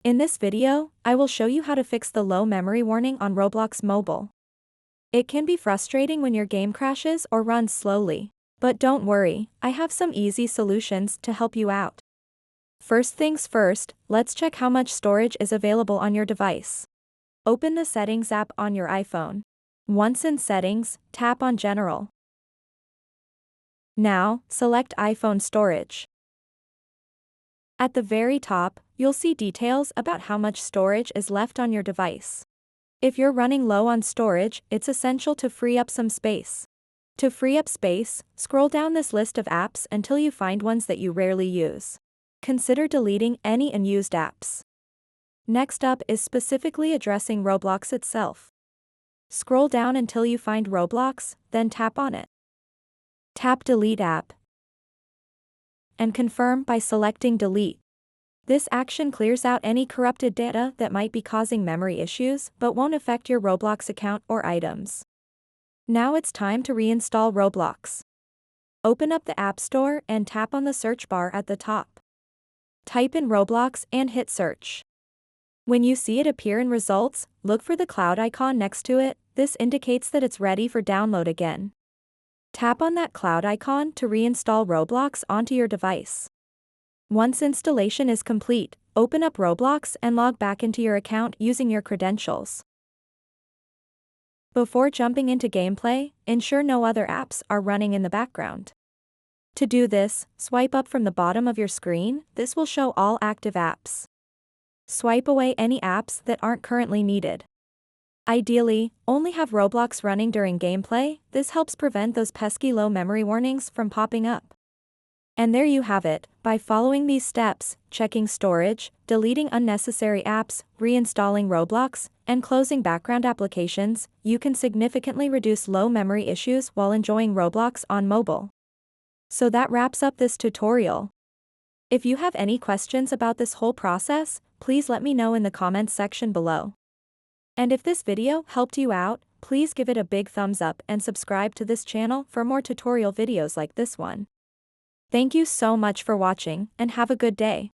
In this video, I will show you how to fix the low memory warning on Roblox Mobile. It can be frustrating when your game crashes or runs slowly. But don't worry, I have some easy solutions to help you out. First things first, let's check how much storage is available on your device. Open the Settings app on your iPhone. Once in Settings, tap on General. Now, select iPhone Storage. At the very top, you'll see details about how much storage is left on your device. If you're running low on storage, it's essential to free up some space. To free up space, scroll down this list of apps until you find ones that you rarely use. Consider deleting any unused apps. Next up is specifically addressing Roblox itself. Scroll down until you find Roblox, then tap on it. Tap Delete App and confirm by selecting Delete. This action clears out any corrupted data that might be causing memory issues but won't affect your Roblox account or items. Now it's time to reinstall Roblox. Open up the App Store and tap on the search bar at the top. Type in Roblox and hit search. When you see it appear in results, look for the cloud icon next to it. This indicates that it's ready for download again. Tap on that cloud icon to reinstall Roblox onto your device. Once installation is complete, open up Roblox and log back into your account using your credentials. Before jumping into gameplay, ensure no other apps are running in the background. To do this, swipe up from the bottom of your screen. This will show all active apps. Swipe away any apps that aren't currently needed. Ideally, only have Roblox running during gameplay. This helps prevent those pesky low memory warnings from popping up. And there you have it. By following these steps, checking storage, deleting unnecessary apps, reinstalling Roblox, and closing background applications, you can significantly reduce low memory issues while enjoying Roblox on mobile. So that wraps up this tutorial. If you have any questions about this whole process, please let me know in the comments section below. And if this video helped you out, please give it a big thumbs up and subscribe to this channel for more tutorial videos like this one. Thank you so much for watching and have a good day.